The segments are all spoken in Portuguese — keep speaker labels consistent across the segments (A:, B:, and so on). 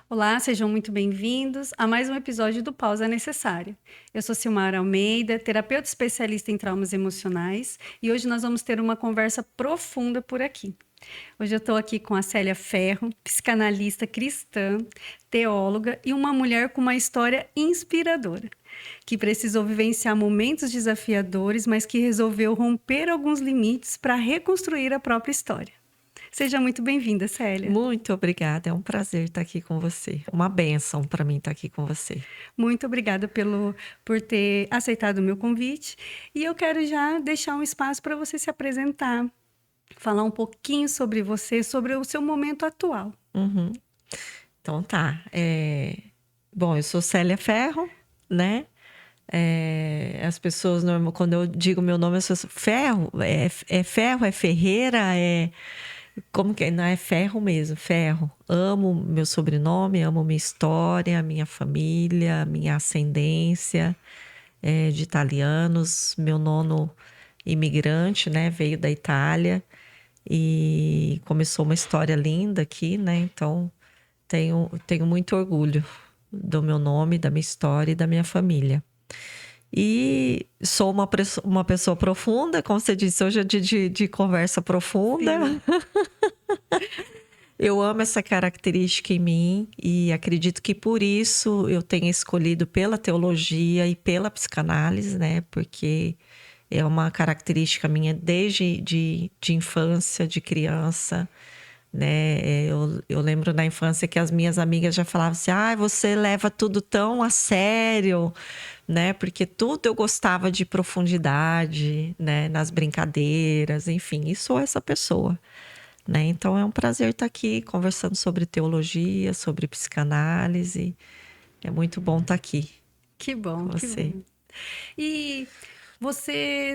A: Olá, sejam muito bem-vindos a mais um episódio do Pausa Necessária. Eu sou Silmara Almeida, terapeuta especialista em traumas emocionais, e hoje nós vamos ter uma conversa profunda por aqui. Hoje eu estou aqui com a Célia Ferro, psicanalista cristã, teóloga e uma mulher com uma história inspiradora, que precisou vivenciar momentos desafiadores, mas que resolveu romper alguns limites para reconstruir a própria história. Seja muito bem-vinda, Célia.
B: Muito obrigada, é um prazer estar aqui com você. Uma bênção para mim estar aqui com você.
A: Muito obrigada por ter aceitado o meu convite. E eu quero já deixar um espaço para você se apresentar, falar um pouquinho sobre você, sobre o seu momento atual.
B: Uhum. Então tá. Bom, eu sou Célia Ferro, né? As pessoas, quando eu digo meu nome, as pessoas... Ferro? É Ferro? É Ferreira? Como que é? Não, é Ferro mesmo, Ferro. Amo meu sobrenome, amo minha história, minha família, minha ascendência de italianos. Meu nono imigrante, né? Veio da Itália e começou uma história linda aqui, né? Então, tenho muito orgulho do meu nome, da minha história e da minha família. E sou uma pessoa profunda, como você disse, hoje é de conversa profunda.
A: Sim.
B: Eu amo essa característica em mim e acredito que por isso eu tenha escolhido pela teologia e pela psicanálise, né? Porque é uma característica minha desde de infância, de criança, né? Eu lembro na infância que as minhas amigas já falavam assim: ah, você leva tudo tão a sério, né? Porque tudo eu gostava de profundidade, né? Nas brincadeiras, enfim, e sou essa pessoa, né? Então é um prazer estar aqui conversando sobre teologia, sobre psicanálise. É muito bom estar aqui
A: Que bom,
B: com
A: que
B: você.
A: bom. E você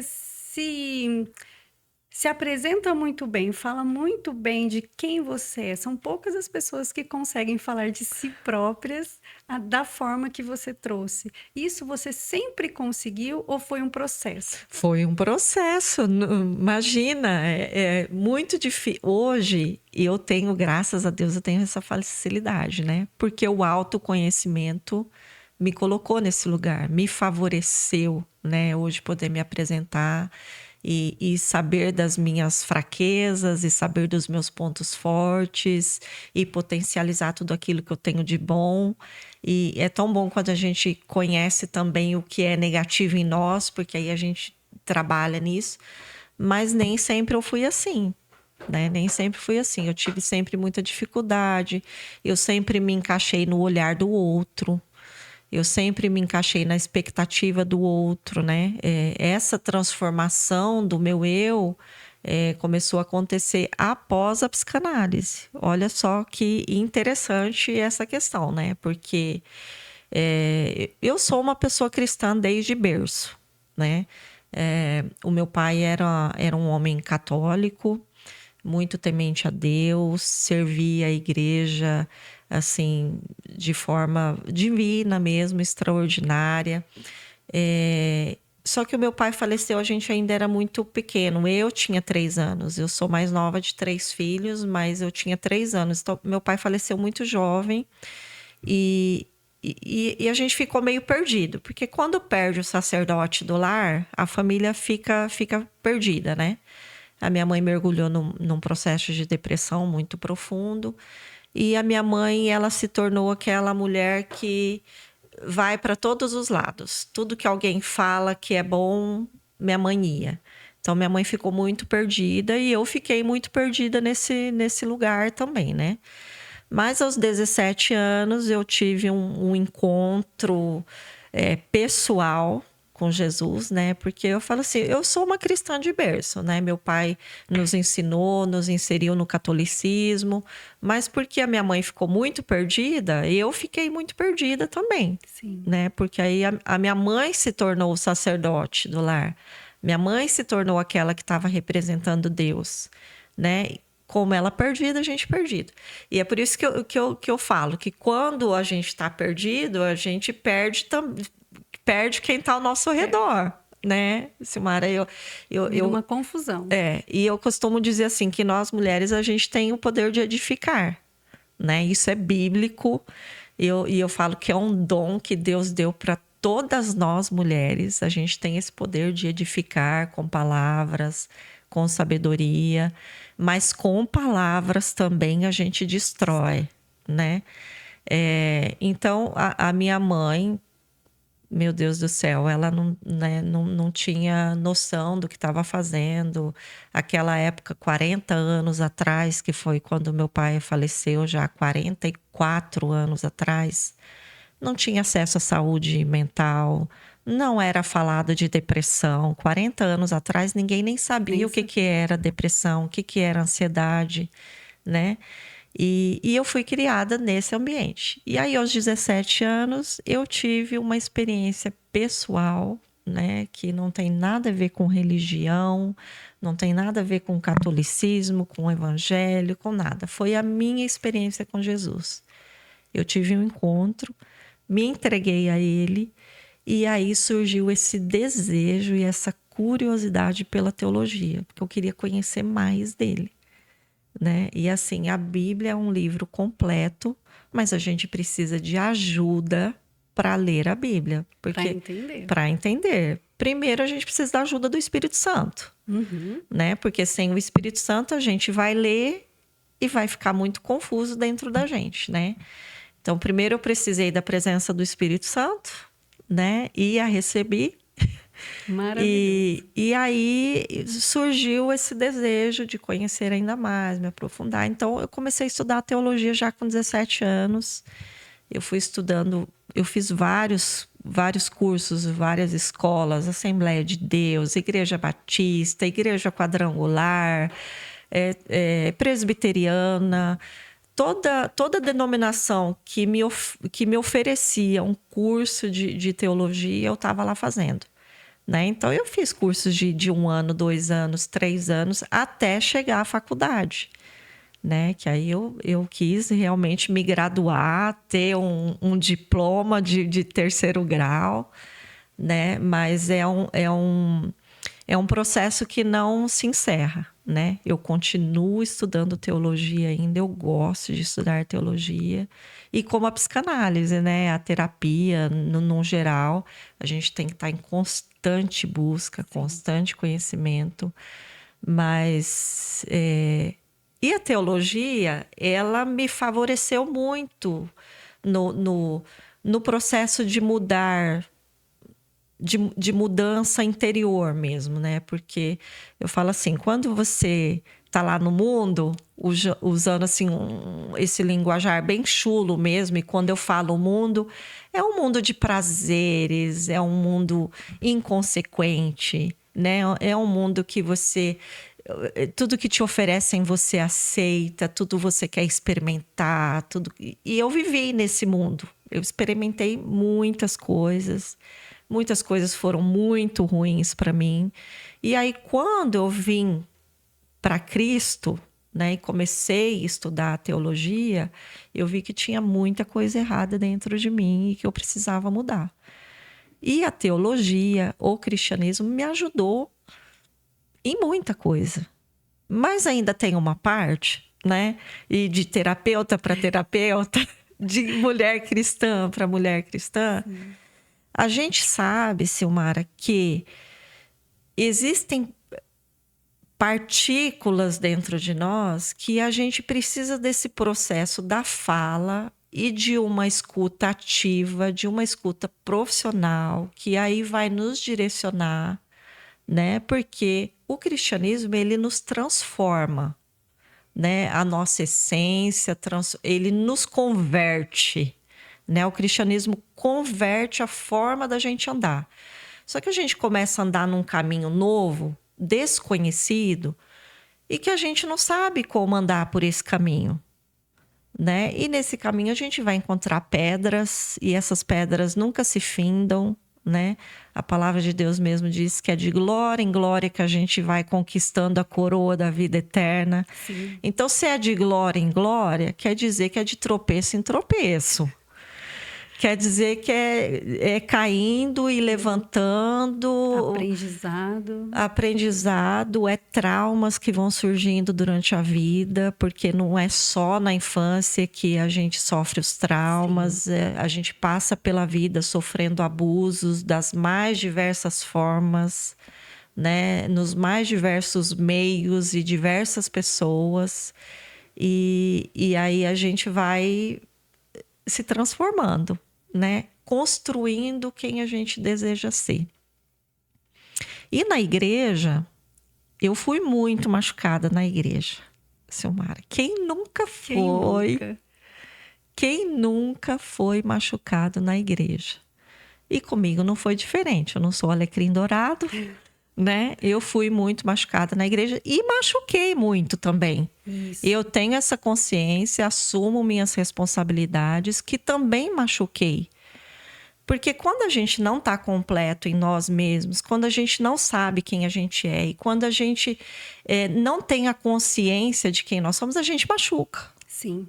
A: se apresenta muito bem, fala muito bem de quem você é. São poucas as pessoas que conseguem falar de si próprias da forma que você trouxe. Isso você sempre conseguiu ou foi um processo?
B: Foi um processo, imagina, é muito difícil. Hoje eu tenho, graças a Deus, eu tenho essa facilidade, né? Porque o autoconhecimento me colocou nesse lugar, me favoreceu, né? Hoje poder me apresentar e saber das minhas fraquezas e saber dos meus pontos fortes e potencializar tudo aquilo que eu tenho de bom. E é tão bom quando a gente conhece também o que é negativo em nós, porque aí a gente trabalha nisso, mas nem sempre eu fui assim, né? Nem sempre fui assim. Eu tive sempre muita dificuldade, eu sempre me encaixei no olhar do outro, eu sempre me encaixei na expectativa do outro, né? Essa transformação do meu eu começou a acontecer após a psicanálise. Olha só que interessante essa questão, né? Porque eu sou uma pessoa cristã desde berço, né? O meu pai era um homem católico, muito temente a Deus, servia a igreja assim de forma divina mesmo, extraordinária. Só que o meu pai faleceu, a gente ainda era muito pequeno. Eu tinha 3 anos, eu sou mais nova de 3 filhos, mas eu tinha 3 anos. Então, meu pai faleceu muito jovem e, e a gente ficou meio perdido, porque quando perde o sacerdote do lar, a família fica perdida, né? A minha mãe mergulhou num processo de depressão muito profundo. E a minha mãe, ela se tornou aquela mulher que vai para todos os lados. Tudo que alguém fala que é bom, minha mãe ia. Então, minha mãe ficou muito perdida e eu fiquei muito perdida nesse lugar também, né? Mas aos 17 anos eu tive um encontro pessoal com Jesus, né? Porque eu falo assim, eu sou uma cristã de berço, né? Meu pai nos ensinou, nos inseriu no catolicismo, mas porque a minha mãe ficou muito perdida, eu fiquei muito perdida também,
A: Sim.
B: né? Porque aí a minha mãe se tornou o sacerdote do lar. Minha mãe se tornou aquela que estava representando Deus, né? Como ela perdida, a gente perdido. E é por isso que eu falo que quando a gente está perdido, a gente perde quem está ao nosso redor, né, Silmara?
A: Vira uma confusão.
B: E eu costumo dizer assim, que nós mulheres, a gente tem o poder de edificar, né? Isso é bíblico. E eu falo que é um dom que Deus deu para todas nós mulheres. A gente tem esse poder de edificar com palavras, com sabedoria, mas com palavras também a gente destrói, né? Então, a minha mãe, meu Deus do céu, ela não, né, não tinha noção do que estava fazendo. Aquela época, 40 anos atrás, que foi quando meu pai faleceu, já há 44 anos atrás, não tinha acesso à saúde mental, não era falado de depressão. 40 anos atrás, ninguém nem sabia o que era depressão, o que era ansiedade, né? E eu fui criada nesse ambiente. E aí, aos 17 anos, eu tive uma experiência pessoal, né? Que não tem nada a ver com religião, não tem nada a ver com catolicismo, com evangelho, com nada. Foi a minha experiência com Jesus. Eu tive um encontro, me entreguei a Ele, e aí surgiu esse desejo e essa curiosidade pela teologia, porque eu queria conhecer mais dele, né? E assim, a Bíblia é um livro completo, mas a gente precisa de ajuda para ler a Bíblia, porque para entender. Primeiro a gente precisa da ajuda do Espírito Santo, né? Porque sem o Espírito Santo a gente vai ler e vai ficar muito confuso dentro da gente, né? Então, primeiro eu precisei da presença do Espírito Santo, né? E a recebi.
A: Maravilhoso.
B: E aí surgiu esse desejo de conhecer ainda mais, me aprofundar. Então, eu comecei a estudar teologia já com 17 anos. Eu fui estudando, eu fiz vários cursos, várias escolas, Assembleia de Deus, Igreja Batista, Igreja Quadrangular, presbiteriana. Toda denominação que me oferecia um curso de teologia, eu estava lá fazendo, né? Então, eu fiz cursos de 1 ano, 2 anos, 3 anos, até chegar à faculdade, né? Que aí eu quis realmente me graduar, ter um diploma de terceiro grau, né? Mas é um processo que não se encerra, né? Eu continuo estudando teologia ainda, eu gosto de estudar teologia. E como a psicanálise, né? A terapia, no geral, a gente tem que estar em constante busca, constante conhecimento. Mas... E a teologia, ela me favoreceu muito no processo de mudar... De mudança interior mesmo, né? Porque eu falo assim, quando você tá lá no mundo, usando assim esse linguajar bem chulo mesmo, e quando eu falo mundo, é um mundo de prazeres, é um mundo inconsequente, né? É um mundo que tudo que te oferecem você aceita, tudo você quer experimentar, tudo. E eu vivi nesse mundo, eu experimentei muitas coisas. Muitas coisas foram muito ruins para mim. E aí, quando eu vim para Cristo, né, e comecei a estudar teologia, eu vi que tinha muita coisa errada dentro de mim e que eu precisava mudar. E a teologia, o cristianismo, me ajudou em muita coisa. Mas ainda tem uma parte, né, e de terapeuta para terapeuta, de mulher cristã para mulher cristã. Sim. A gente sabe, Silmara, que existem partículas dentro de nós que a gente precisa desse processo da fala e de uma escuta ativa, de uma escuta profissional, que aí vai nos direcionar, né? Porque o cristianismo, ele nos transforma, né? A nossa essência, ele nos converte. Né? O cristianismo converte a forma da gente andar. Só que a gente começa a andar num caminho novo, desconhecido, e que a gente não sabe como andar por esse caminho. Né? E nesse caminho a gente vai encontrar pedras, e essas pedras nunca se findam. Né? A palavra de Deus mesmo diz que é de glória em glória que a gente vai conquistando a coroa da vida eterna. Sim. Então, se é de glória em glória, quer dizer que é de tropeço em tropeço. Quer dizer que é caindo e levantando. Aprendizado, é traumas que vão surgindo durante a vida, porque não é só na infância que a gente sofre os traumas, a gente passa pela vida sofrendo abusos das mais diversas formas, né? Nos mais diversos meios e diversas pessoas. E aí a gente vai se transformando, né? Construindo quem a gente deseja ser. E na igreja, eu fui muito machucada na igreja, Silmara. Quem nunca foi? Quem nunca foi machucado na igreja? E comigo não foi diferente. Eu não sou alecrim dourado, né? Eu fui muito machucada na igreja e machuquei muito também.
A: Isso.
B: Eu tenho essa consciência, assumo minhas responsabilidades, que também machuquei. Porque quando a gente não está completo em nós mesmos, quando a gente não sabe quem a gente é e quando a gente não tem a consciência de quem nós somos, a gente machuca.
A: Sim.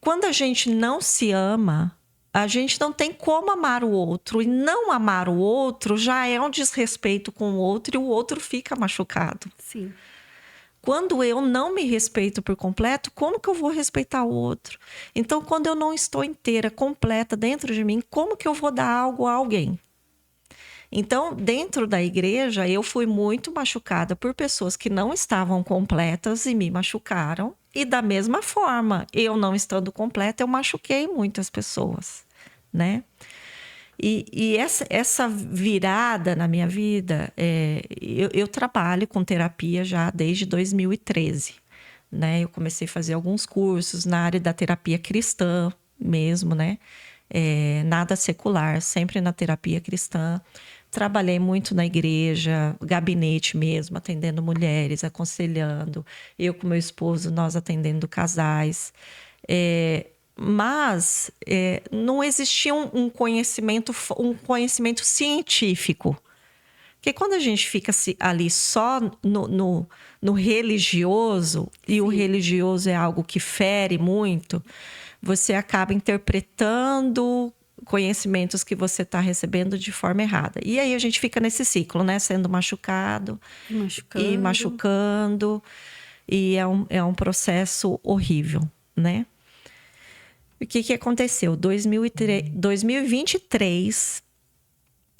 B: Quando a gente não se ama, a gente não tem como amar o outro. E não amar o outro já é um desrespeito com o outro e o outro fica machucado.
A: Sim.
B: Quando eu não me respeito por completo, como que eu vou respeitar o outro? Então, quando eu não estou inteira, completa dentro de mim, como que eu vou dar algo a alguém? Então, dentro da igreja, eu fui muito machucada por pessoas que não estavam completas e me machucaram. E da mesma forma, eu não estando completa, eu machuquei muitas pessoas, né? E essa virada na minha vida, eu trabalho com terapia já desde 2013, né? Eu comecei a fazer alguns cursos na área da terapia cristã mesmo, né? Nada secular, sempre na terapia cristã. Trabalhei muito na igreja, gabinete mesmo, atendendo mulheres, aconselhando. Eu com meu esposo, nós atendendo casais. Mas não existia um conhecimento científico. Porque quando a gente fica ali só no religioso, e o religioso é algo que fere muito, você acaba interpretando conhecimentos que você está recebendo de forma errada. E aí a gente fica nesse ciclo, né? Sendo machucado e machucando. E é um processo horrível, né? O que aconteceu? 2023,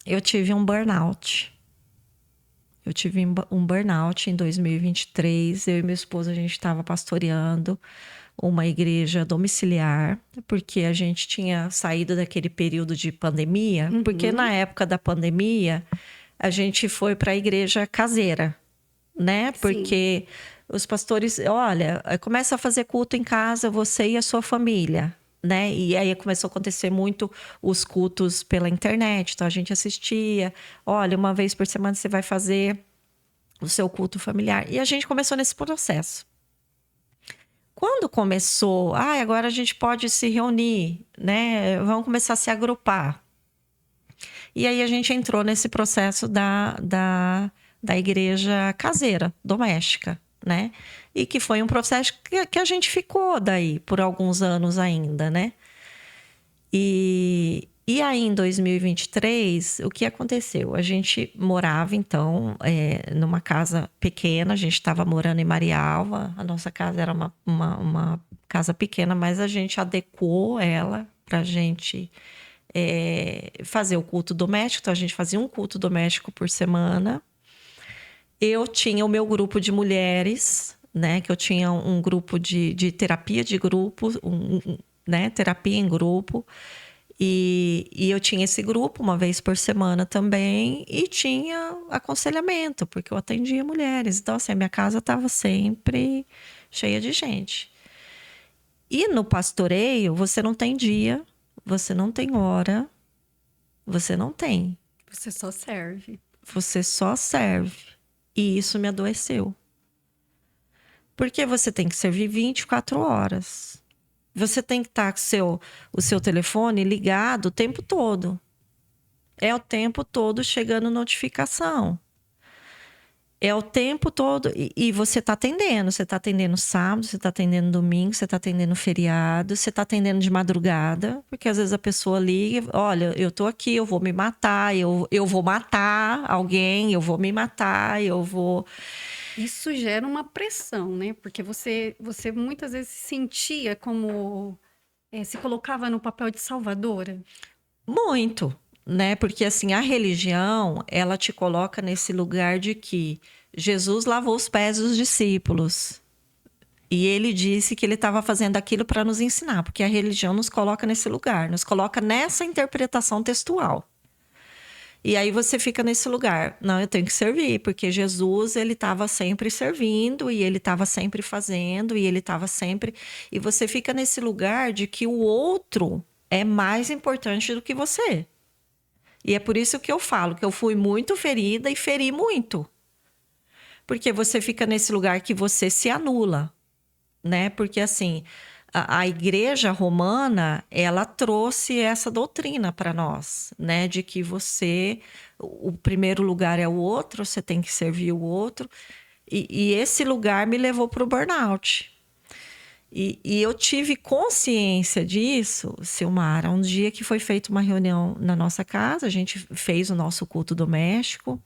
B: eu tive um burnout. Eu tive um burnout em 2023. Eu e meu esposo, a gente estava pastoreando uma igreja domiciliar, porque a gente tinha saído daquele período de pandemia.
A: Uhum.
B: Porque na época da pandemia, a gente foi para a igreja caseira, né? Porque os pastores, olha, começa a fazer culto em casa, você e a sua família, né? E aí começou a acontecer muito os cultos pela internet. Então a gente assistia, olha, uma vez por semana você vai fazer o seu culto familiar. E a gente começou nesse processo. Quando começou, agora a gente pode se reunir, né? Vamos começar a se agrupar. E aí a gente entrou nesse processo da igreja caseira, doméstica, né? E que foi um processo que a gente ficou daí por alguns anos ainda, né? E aí, em 2023, o que aconteceu? A gente morava, então, numa casa pequena. A gente estava morando em Marialva. A nossa casa era uma casa pequena, mas a gente adequou ela para a gente fazer o culto doméstico. Então, a gente fazia um culto doméstico por semana. Eu tinha o meu grupo de mulheres, né? Que eu tinha um grupo de terapia de grupo, né? Terapia em grupo. E eu tinha esse grupo uma vez por semana também. E tinha aconselhamento, porque eu atendia mulheres. Então, assim, a minha casa estava sempre cheia de gente. E no pastoreio, você não tem dia, você não tem hora, você não tem.
A: Você só serve.
B: Você só serve. E isso me adoeceu. Porque você tem que servir 24 horas. Você tem que estar com o seu telefone ligado o tempo todo. É o tempo todo chegando notificação. É o tempo todo. E você está atendendo. Você está atendendo sábado, você está atendendo domingo, você está atendendo feriado, você está atendendo de madrugada. Porque às vezes a pessoa liga, olha, eu tô aqui, eu vou me matar, eu vou matar alguém, eu vou me matar, eu vou...
A: Isso gera uma pressão, né? Porque você muitas vezes se sentia como... se colocava no papel de salvadora.
B: Muito, né? Porque assim, a religião, ela te coloca nesse lugar de que Jesus lavou os pés dos discípulos. E ele disse que ele estava fazendo aquilo para nos ensinar, porque a religião nos coloca nesse lugar, nos coloca nessa interpretação textual. E aí você fica nesse lugar, não, eu tenho que servir, porque Jesus, ele estava sempre servindo, e ele estava sempre fazendo, e ele estava sempre... E você fica nesse lugar de que o outro é mais importante do que você. E é por isso que eu falo que eu fui muito ferida e feri muito. Porque você fica nesse lugar que você se anula, né? Porque assim, a igreja romana, ela trouxe essa doutrina para nós, né? De que o primeiro lugar é o outro, você tem que servir o outro. E esse lugar me levou para o burnout. E eu tive consciência disso, Silmara, um dia que foi feita uma reunião na nossa casa, a gente fez o nosso culto doméstico.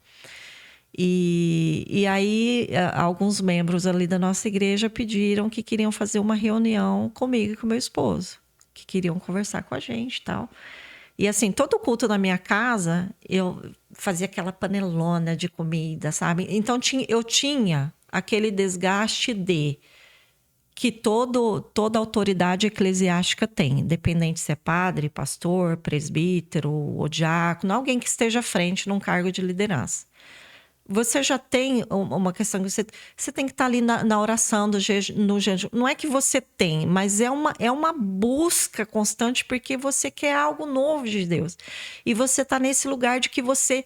B: E aí, alguns membros ali da nossa igreja pediram que queriam fazer uma reunião comigo e com meu esposo, que queriam conversar com a gente e tal. E assim, todo culto na minha casa, eu fazia aquela panelona de comida, sabe? Então, eu tinha aquele desgaste que toda autoridade eclesiástica tem, independente se é padre, pastor, presbítero ou diácono, alguém que esteja à frente num cargo de liderança. Você já tem uma questão que você tem que estar ali na oração, no jejum. Não é que você tem, mas é uma busca constante, porque você quer algo novo de Deus. E você está nesse lugar de que você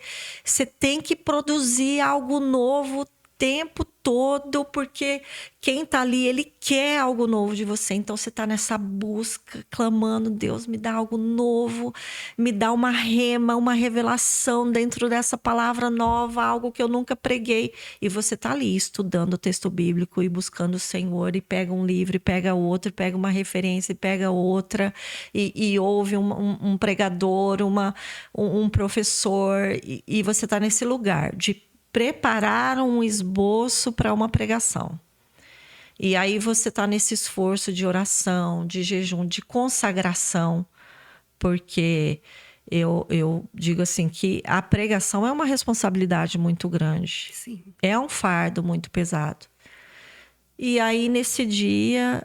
B: tem que produzir algo novo o tempo todo, porque quem está ali, ele quer algo novo de você. Então você está nessa busca, clamando, Deus, me dá algo novo, me dá uma rema, uma revelação dentro dessa palavra nova, algo que eu nunca preguei. E você está ali estudando o texto bíblico e buscando o Senhor, e pega um livro, e pega outro, pega uma referência, e pega outra, e ouve um pregador, um professor, e você está nesse lugar de preparar um esboço para uma pregação. E aí você está nesse esforço de oração, de jejum, de consagração, porque eu digo assim que a pregação é uma responsabilidade muito grande.
A: Sim.
B: É um fardo muito pesado. E aí nesse dia,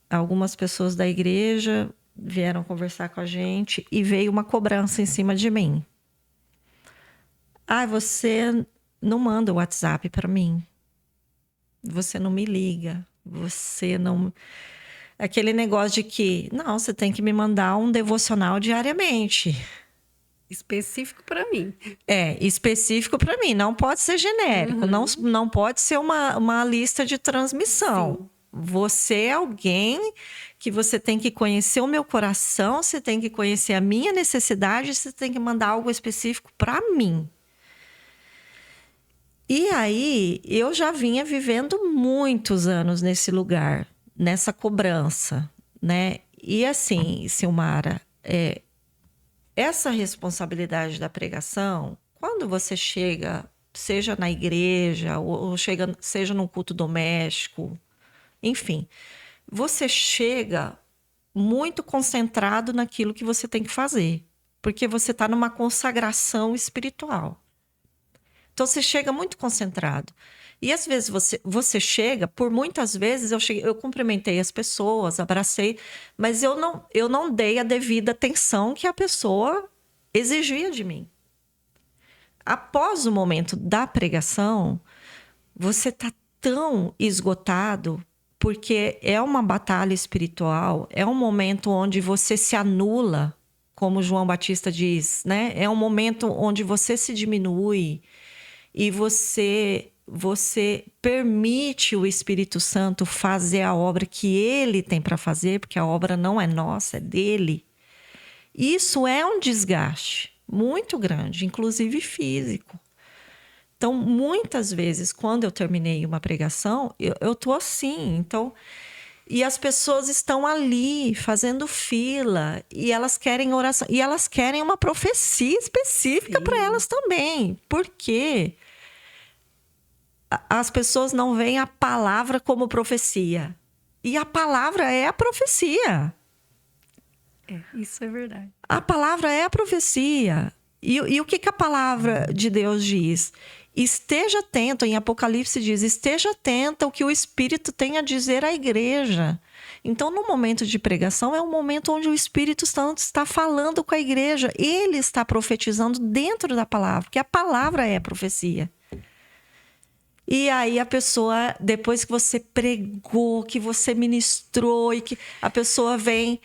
B: algumas pessoas da igreja vieram conversar com a gente e veio uma cobrança em cima de mim. Você não manda o WhatsApp para mim. Você não me liga. Você não... Aquele negócio de que, não, você tem que me mandar um devocional diariamente.
A: Específico para mim.
B: Específico para mim. Não pode ser genérico. Não pode ser uma lista de transmissão. Sim. Você é alguém que você tem que conhecer o meu coração, você tem que conhecer a minha necessidade, você tem que mandar algo específico para mim. E aí, eu já vinha vivendo muitos anos nesse lugar, nessa cobrança, né? E assim, Silmara, essa responsabilidade da pregação, quando você chega, seja na igreja, ou seja num culto doméstico, enfim, você chega muito concentrado naquilo que você tem que fazer, porque você está numa consagração espiritual. Então, você chega muito concentrado. E, às vezes, você chega... Por muitas vezes, eu cumprimentei as pessoas, abracei... Mas eu não dei a devida atenção que a pessoa exigia de mim. Após o momento da pregação, você está tão esgotado... Porque é uma batalha espiritual. É um momento onde você se anula, como João Batista diz, né? É um momento onde você se diminui... E você permite o Espírito Santo fazer a obra que ele tem para fazer, porque a obra não é nossa, é dele. Isso é um desgaste muito grande, inclusive físico. Então, muitas vezes, quando eu terminei uma pregação, eu tô assim. Então, e as pessoas estão ali fazendo fila e elas querem oração e elas querem uma profecia específica para elas também. Por quê? As pessoas não veem a palavra como profecia. E a palavra é a profecia.
A: Isso é verdade.
B: A palavra é a profecia. E o que a palavra de Deus diz? Esteja atento, em Apocalipse diz, esteja atento ao que o Espírito tem a dizer à igreja. Então, no momento de pregação, é um momento onde o Espírito Santo está falando com a igreja. Ele está profetizando dentro da palavra, porque a palavra é a profecia. E aí a pessoa, depois que você pregou, que você ministrou, e que a pessoa vem,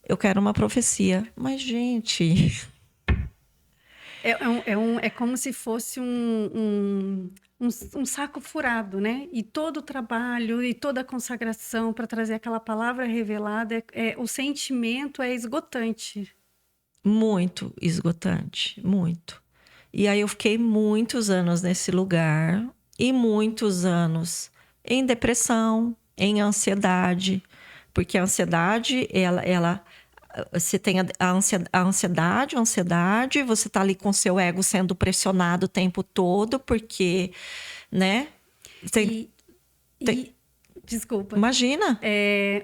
B: eu quero uma profecia. Mas, gente...
A: É como se fosse um saco furado, né? E todo o trabalho e toda a consagração para trazer aquela palavra revelada, o sentimento é esgotante.
B: Muito esgotante, muito. E aí eu fiquei muitos anos nesse lugar e muitos anos em depressão, em ansiedade, porque a ansiedade, ela você tem a ansiedade, você tá ali com seu ego sendo pressionado o tempo todo, porque, né?
A: Desculpa.
B: Imagina.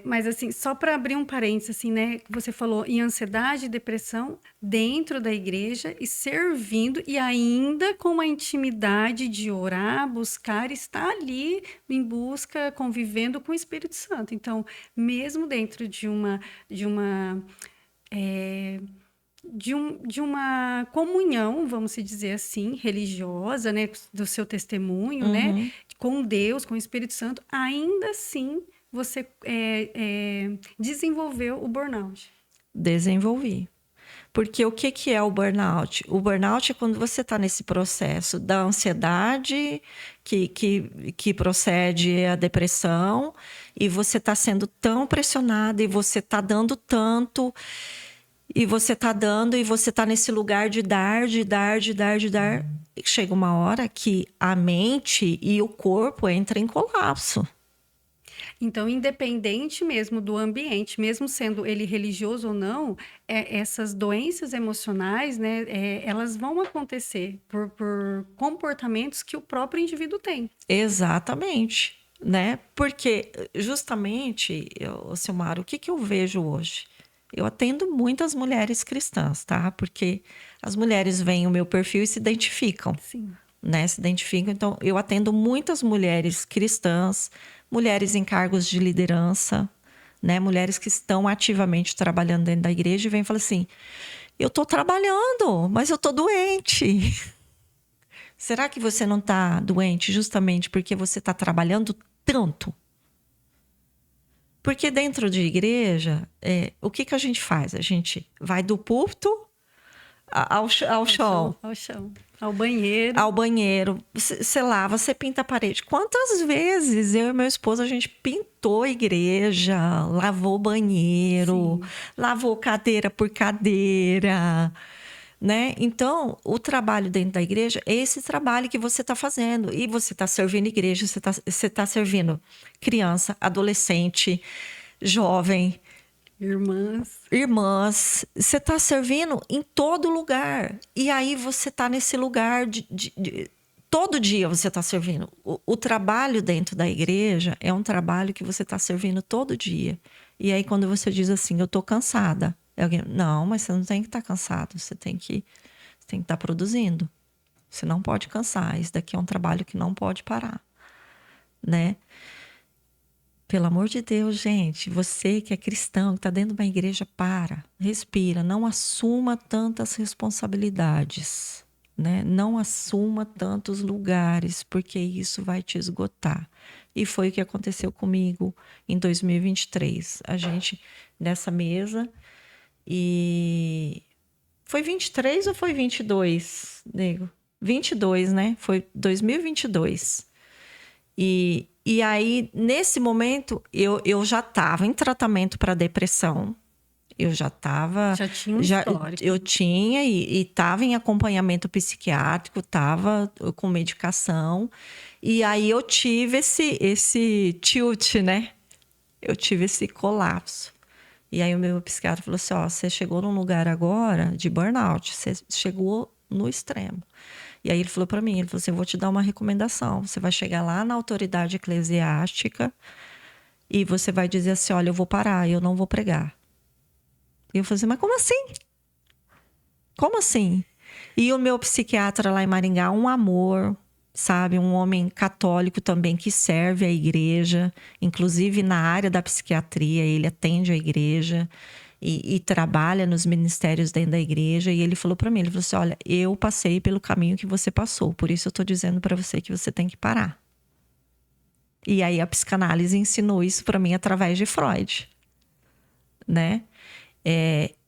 A: Mas assim, só para abrir um parênteses, assim, né? Você falou em ansiedade e depressão dentro da igreja e servindo e ainda com a intimidade de orar, buscar, estar ali em busca, convivendo com o Espírito Santo. Então, mesmo dentro de uma comunhão, vamos se dizer assim, religiosa, né, do seu testemunho, né, com Deus, com o Espírito Santo, ainda assim você desenvolveu o burnout.
B: Desenvolvi. Porque o que é o burnout? O burnout é quando você está nesse processo da ansiedade que procede à depressão e você está sendo tão pressionado e você está dando tanto e você está dando e você está nesse lugar de dar. E chega uma hora que a mente e o corpo entram em colapso.
A: Então, independente mesmo do ambiente, mesmo sendo ele religioso ou não, essas doenças emocionais, né, elas vão acontecer por comportamentos que o próprio indivíduo tem.
B: Exatamente, né? Porque justamente, Silmara, o que eu vejo hoje? Eu atendo muitas mulheres cristãs, tá? Porque as mulheres veem o meu perfil e se identificam.
A: Sim.
B: Né? Se identificam. Então, eu atendo muitas mulheres cristãs, mulheres em cargos de liderança, né? Mulheres que estão ativamente trabalhando dentro da igreja e vêm e falam assim, eu estou trabalhando, mas eu estou doente. Será que você não está doente justamente porque você está trabalhando tanto? Porque dentro de igreja, o que a gente faz? A gente vai do púlpito ao chão.
A: Ao chão. Ao banheiro.
B: Ao banheiro. Sei lá, você pinta a parede. Quantas vezes eu e meu esposo, a gente pintou a igreja, lavou banheiro, sim, lavou cadeira por cadeira, né? Então, o trabalho dentro da igreja é esse trabalho que você está fazendo. E você está servindo igreja, você tá servindo criança, adolescente, jovem, irmãs, você está servindo em todo lugar. E aí você está nesse lugar todo dia você está servindo. O trabalho dentro da igreja é um trabalho que você está servindo todo dia. E aí quando você diz assim, eu estou cansada. Alguém, não, mas você não tem que estar cansado. Você tem que estar produzindo. Você não pode cansar. Isso daqui é um trabalho que não pode parar, né? Pelo amor de Deus, gente, você que é cristão, que está dentro de uma igreja, respira, não assuma tantas responsabilidades, né? Não assuma tantos lugares, porque isso vai te esgotar. E foi o que aconteceu comigo em 2023. A gente, nessa mesa, e... Foi 23 ou foi 22, nego? 22, né? Foi 2022. E aí, nesse momento, eu já estava em tratamento para depressão. Eu já estava...
A: Já tinha um histórico.
B: Eu tinha e estava em acompanhamento psiquiátrico, estava com medicação. E aí eu tive esse tilt, né? Eu tive esse colapso. E aí o meu psiquiatra falou assim, ó, você chegou num lugar agora de burnout, você chegou no extremo. E aí ele falou para mim, ele falou assim, eu vou te dar uma recomendação. Você vai chegar lá na autoridade eclesiástica e você vai dizer assim, olha, eu vou parar, eu não vou pregar. E eu falei assim, mas como assim? Como assim? E o meu psiquiatra lá em Maringá, um amor, sabe? Um homem católico também que serve a igreja, inclusive na área da psiquiatria, ele atende a igreja e trabalha nos ministérios dentro da igreja. E ele falou para mim, ele falou assim, olha, eu passei pelo caminho que você passou, por isso eu tô dizendo para você que você tem que parar. E aí a psicanálise ensinou isso para mim através de Freud, né?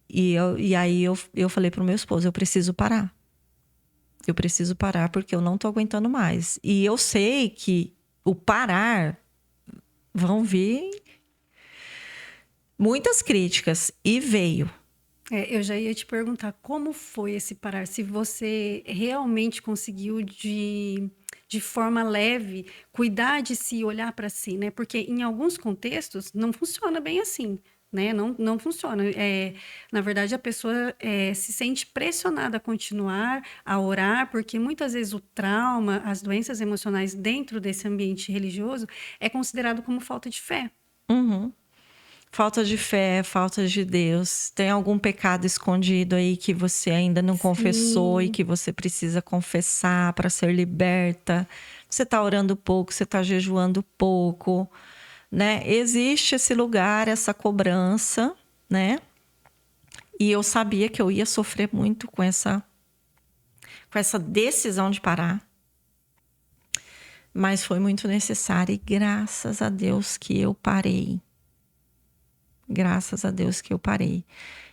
B: E aí eu falei pro meu esposo, eu preciso parar. Eu preciso parar porque eu não tô aguentando mais. E eu sei que o parar vão vir muitas críticas. E veio.
A: Eu já ia te perguntar como foi esse parar, se você realmente conseguiu de forma leve cuidar de si, olhar para si, né? Porque em alguns contextos não funciona bem assim, né? Não funciona. Na verdade, a pessoa se sente pressionada a continuar a orar, porque muitas vezes o trauma, as doenças emocionais dentro desse ambiente religioso é considerado como falta de fé.
B: Uhum. Falta de fé, falta de Deus. Tem algum pecado escondido aí que você ainda não confessou e que você precisa confessar para ser liberta? Você está orando pouco, você está jejuando pouco, né? Existe esse lugar, essa cobrança, né? E eu sabia que eu ia sofrer muito com essa decisão de parar. Mas foi muito necessário e graças a Deus que eu parei. Graças a Deus que eu parei.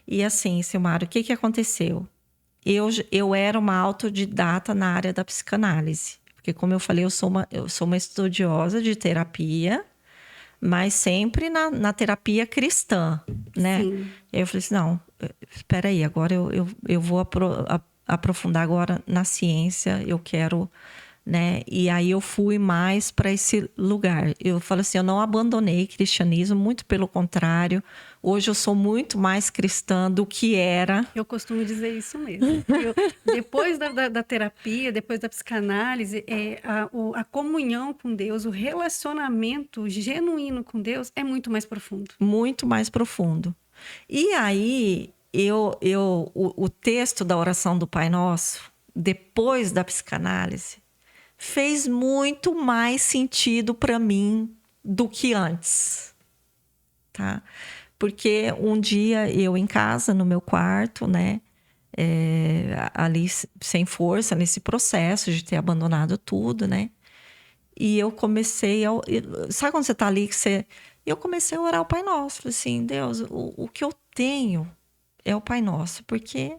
B: E assim, Silmara, o que aconteceu? Eu era uma autodidata na área da psicanálise. Porque, como eu falei, eu sou uma estudiosa de terapia, mas sempre na terapia cristã, né?
A: Sim.
B: E aí eu falei assim, não, espera aí, agora eu vou aprofundar agora na ciência, eu quero... né? E aí eu fui mais para esse lugar. Eu falo assim, eu não abandonei o cristianismo, muito pelo contrário. Hoje eu sou muito mais cristã do que era.
A: Eu costumo dizer isso mesmo. Depois da terapia, depois da psicanálise, a comunhão com Deus, o relacionamento genuíno com Deus é muito mais profundo.
B: Muito mais profundo. E aí, o texto da oração do Pai Nosso, depois da psicanálise, fez muito mais sentido para mim do que antes, tá? Porque um dia eu em casa, no meu quarto, né? Ali sem força, nesse processo de ter abandonado tudo, né? E eu comecei a... Sabe quando você tá ali que você... Eu comecei a orar o Pai Nosso. Falei assim, Deus, o que eu tenho é o Pai Nosso, porque...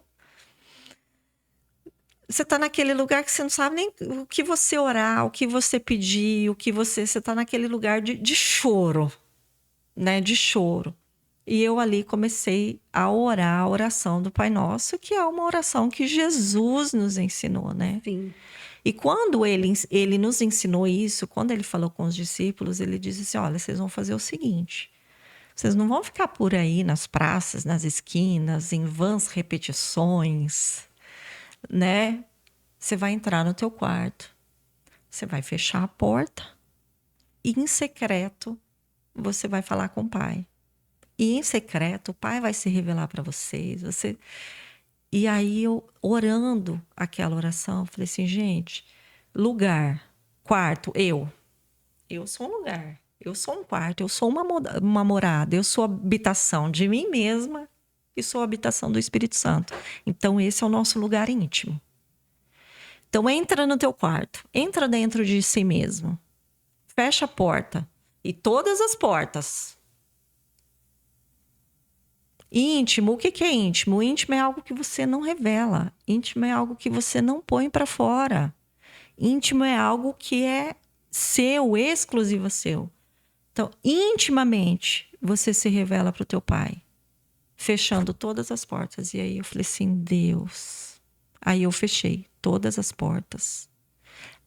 B: Você está naquele lugar que você não sabe nem o que você orar, o que você pedir, você está naquele lugar de choro, né? De choro. E eu ali comecei a orar a oração do Pai Nosso, que é uma oração que Jesus nos ensinou, né?
A: Sim.
B: E quando ele nos ensinou isso, quando ele falou com os discípulos, ele disse assim, olha, vocês vão fazer o seguinte, vocês não vão ficar por aí nas praças, nas esquinas, em vãs repetições, né? Você vai entrar no teu quarto, você vai fechar a porta e em secreto você vai falar com o Pai. E em secreto o Pai vai se revelar para vocês. E aí eu orando aquela oração, eu falei assim, gente, lugar, quarto, eu sou um lugar, eu sou um quarto, eu sou uma morada, eu sou habitação de mim mesma e sou habitação do Espírito Santo. Então esse é o nosso lugar íntimo. Então entra no teu quarto, entra dentro de si mesmo, fecha a porta e todas as portas. Íntimo, o que é íntimo? O íntimo é algo que você não revela, íntimo é algo que você não põe para fora, íntimo é algo que é seu, exclusivo seu. Então, intimamente, você se revela para o teu Pai. fechando todas as portas. E aí eu falei assim, Deus. Aí eu fechei todas as portas.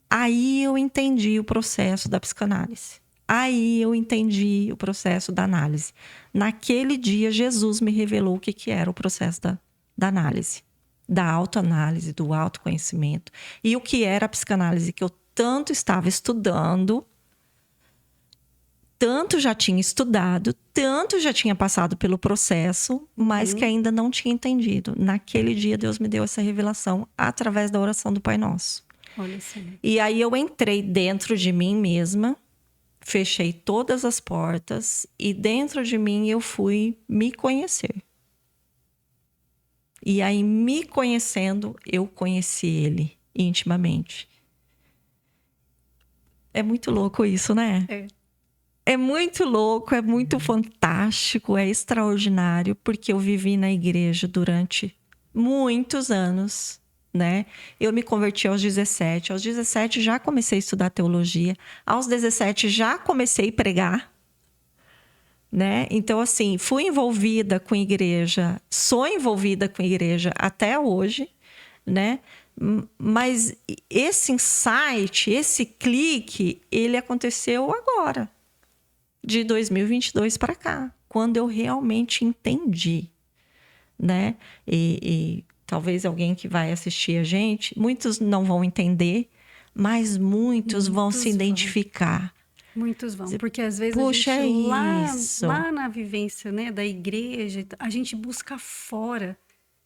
B: Aí eu entendi o processo da psicanálise. Aí eu entendi o processo da análise. Naquele dia, Jesus me revelou o que era o processo da análise, da autoanálise, do autoconhecimento. E o que era a psicanálise que eu tanto estava estudando, tanto já tinha estudado, tanto já tinha passado pelo processo, mas que ainda não tinha entendido. Naquele dia, Deus me deu essa revelação através da oração do Pai Nosso.
A: Olha assim.
B: E aí eu entrei dentro de mim mesma, fechei todas as portas e dentro de mim eu fui me conhecer. E aí, me conhecendo, eu conheci ele intimamente. É muito louco isso, né? É muito louco, é muito fantástico, é extraordinário, porque eu vivi na igreja durante muitos anos, né? Eu me converti aos 17. Aos 17 já comecei a estudar teologia. Aos 17 já comecei a pregar, né? Então, assim, fui envolvida com igreja, sou envolvida com igreja até hoje, né? Mas esse insight, esse clique, ele aconteceu agora, de 2022 para cá, quando eu realmente entendi, né? E talvez alguém que vai assistir a gente, muitos não vão entender, mas muitos vão se identificar.
A: Muitos vão, porque às vezes
B: Puxa,
A: a gente,
B: isso.
A: lá na vivência, né, da igreja, a gente busca fora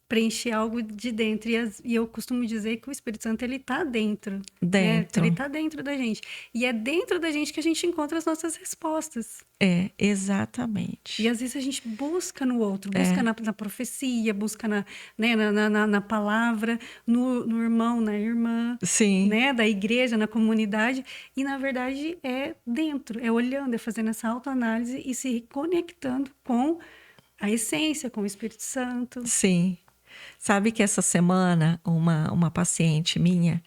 A: preencher algo de dentro. E eu costumo dizer que o Espírito Santo, ele tá dentro.
B: Dentro.
A: Né? Ele tá dentro da gente. E é dentro da gente que a gente encontra as nossas respostas.
B: É, exatamente.
A: E às vezes a gente busca no outro, busca na profecia, busca na palavra, no irmão, na irmã,
B: Sim.
A: né? Da igreja, na comunidade. E, na verdade, é dentro, é olhando, é fazendo essa autoanálise e se conectando com a essência, com o Espírito Santo.
B: Sim. Sabe que essa semana, uma paciente minha,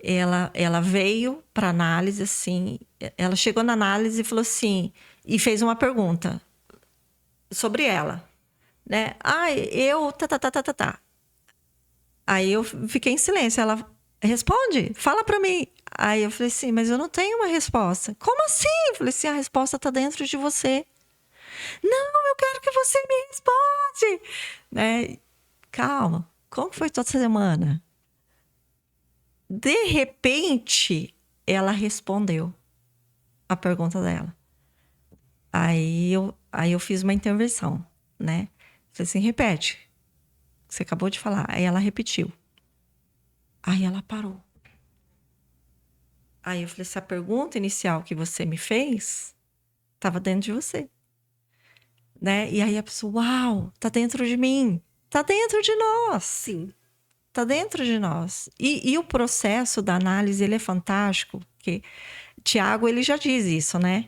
B: ela veio para análise, assim, ela chegou na análise e falou assim, e fez uma pergunta sobre ela, né? Tá. Aí eu fiquei em silêncio, ela responde, fala para mim. Aí eu falei assim, mas eu não tenho uma resposta. Como assim? Eu falei assim, a resposta tá dentro de você. Não, eu quero que você me responde, né? Calma, como foi toda semana? De repente, ela respondeu a pergunta dela. Aí eu fiz uma intervenção, né? Falei assim, repete. Você acabou de falar. Aí ela repetiu. Aí ela parou. Aí eu falei, essa pergunta inicial que você me fez estava dentro de você. Né? E aí a pessoa, uau, tá dentro de mim. Tá dentro de nós.
A: Sim.
B: Tá dentro de nós. E o processo da análise, ele é fantástico. Porque Tiago, ele já diz isso, né?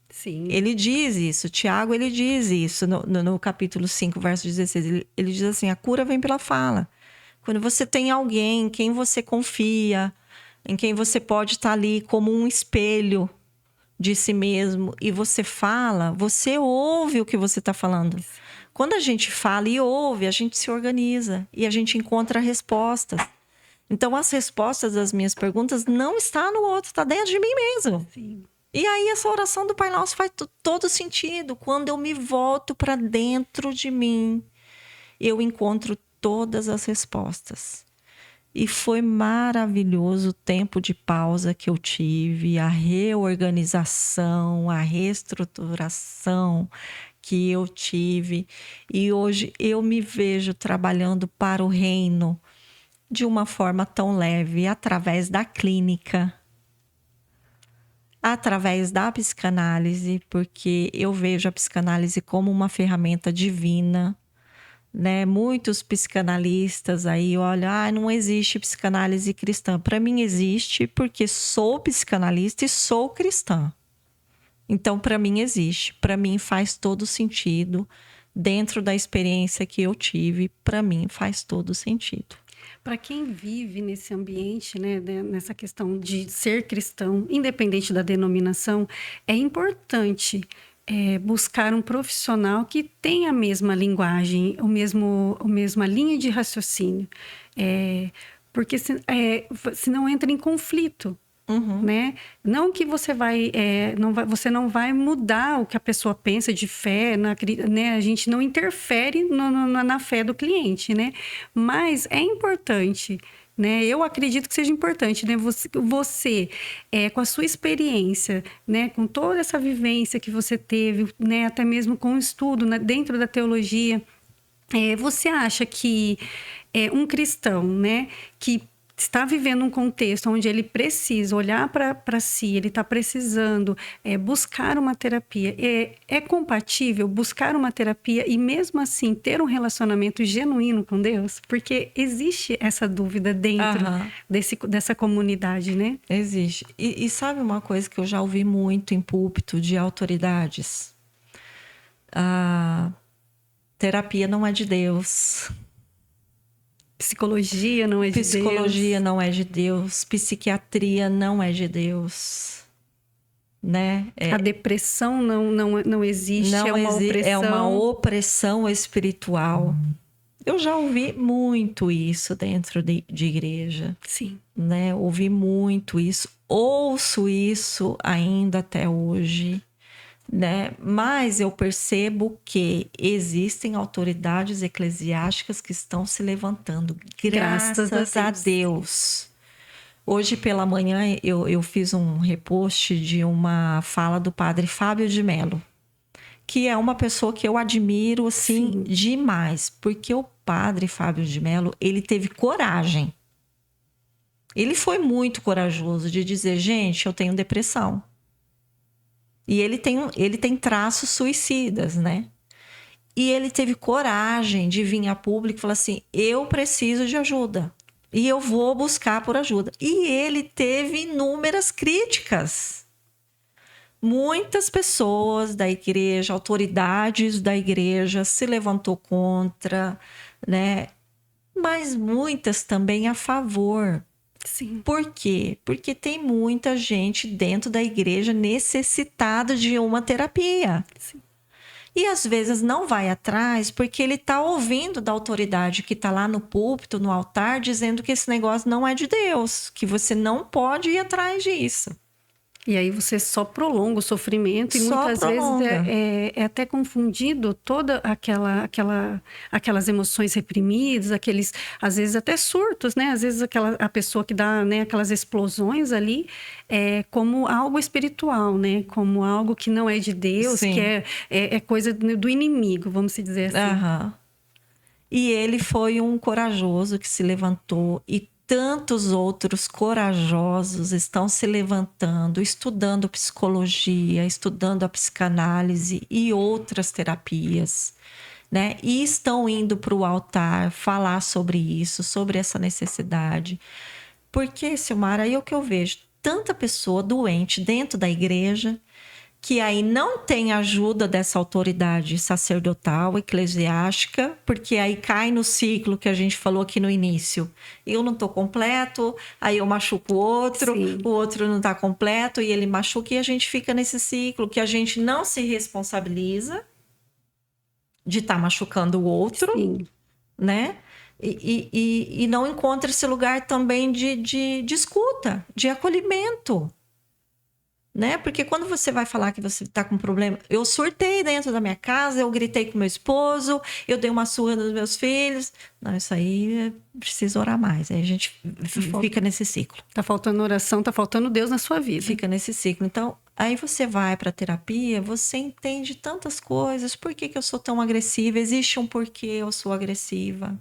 A: Sim.
B: Ele diz isso. Tiago, ele diz isso no capítulo 5, verso 16. Ele diz assim, a cura vem pela fala. Quando você tem alguém em quem você confia, em quem você pode estar ali como um espelho de si mesmo, e você fala, você ouve o que você está falando. Quando a gente fala e ouve, a gente se organiza e a gente encontra respostas. Então, as respostas das minhas perguntas não estão no outro, está dentro de mim mesmo.
A: Sim.
B: E aí, essa oração do Pai Nosso faz todo sentido. Quando eu me volto para dentro de mim, eu encontro todas as respostas. E foi maravilhoso o tempo de pausa que eu tive, a reorganização, a reestruturação que eu tive. E hoje eu me vejo trabalhando para o reino de uma forma tão leve, através da clínica, através da psicanálise, porque eu vejo a psicanálise como uma ferramenta divina, né? Muitos psicanalistas aí olham, não existe psicanálise cristã. Para mim existe, porque sou psicanalista e sou cristã. Então, para mim existe. Para mim faz todo sentido. Dentro da experiência que eu tive, para mim faz todo sentido.
A: Para quem vive nesse ambiente, né, nessa questão de ser cristão, independente da denominação, é importante buscar um profissional que tenha a mesma linguagem, a mesma linha de raciocínio. Porque senão entra em conflito. Né? Não que você você não vai mudar o que a pessoa pensa de fé, né? A gente não interfere na fé do cliente, né? Mas é importante, né? Eu acredito que seja importante, né? Você com a sua experiência, né? Com toda essa vivência que você teve, né? Até mesmo com o estudo, né? Dentro da teologia, você acha que um cristão, né? Que está vivendo um contexto onde ele precisa olhar para si, ele está precisando buscar uma terapia. É compatível buscar uma terapia e mesmo assim ter um relacionamento genuíno com Deus? Porque existe essa dúvida dentro dessa comunidade, né?
B: Existe. E sabe uma coisa que eu já ouvi muito em púlpito de autoridades? A terapia não é de Deus.
A: Psicologia não é de Deus.
B: Psicologia não é de Deus. Psiquiatria não é de Deus. Né?
A: A depressão não existe,
B: não
A: é uma opressão.
B: É uma opressão espiritual. Eu já ouvi muito isso dentro de igreja.
A: Sim.
B: Né? Ouvi muito isso. Ouço isso ainda até hoje. Né? Mas eu percebo que existem autoridades eclesiásticas que estão se levantando. Graças a Deus. Hoje pela manhã eu fiz um repost de uma fala do padre Fábio de Mello, que é uma pessoa que eu admiro assim demais, porque o padre Fábio de Mello, ele teve coragem. Ele foi muito corajoso de dizer, gente, eu tenho depressão. E ele tem traços suicidas, né? E ele teve coragem de vir a público e falar assim, eu preciso de ajuda. E eu vou buscar por ajuda. E ele teve inúmeras críticas. Muitas pessoas da igreja, autoridades da igreja se levantou contra, né? Mas muitas também a favor.
A: Sim.
B: Por quê? Porque tem muita gente dentro da igreja necessitada de uma terapia.
A: Sim.
B: E às vezes não vai atrás porque ele está ouvindo da autoridade que está lá no púlpito, no altar, dizendo que esse negócio não é de Deus, que você não pode ir atrás disso.
A: E aí você só prolonga o sofrimento e muitas vezes é até confundido toda aquelas emoções reprimidas, aqueles, às vezes até surtos, né? Às vezes a pessoa que dá, né, aquelas explosões ali como algo espiritual, né? Como algo que não é de Deus,
B: Sim.
A: que é coisa do inimigo, vamos dizer assim.
B: E ele foi um corajoso que se levantou e tantos outros corajosos estão se levantando, estudando psicologia, estudando a psicanálise e outras terapias, né? E estão indo para o altar falar sobre isso, sobre essa necessidade. Porque, Silmara, aí é o que eu vejo, tanta pessoa doente dentro da igreja que aí não tem ajuda dessa autoridade sacerdotal, eclesiástica, porque aí cai no ciclo que a gente falou aqui no início. Eu não estou completo, aí eu machuco o outro não está completo, e ele machuca, e a gente fica nesse ciclo que a gente não se responsabiliza de estar machucando o outro, né? E não encontra esse lugar também de escuta, de acolhimento. Né? Porque quando você vai falar que você está com problema, eu surtei dentro da minha casa, eu gritei com meu esposo, eu dei uma surra nos meus filhos. Não, isso aí precisa orar mais. Aí a gente fica nesse ciclo.
A: Tá faltando oração, tá faltando Deus na sua vida.
B: Fica nesse ciclo. Então, aí você vai para terapia, você entende tantas coisas. Por que eu sou tão agressiva? Existe um porquê eu sou agressiva.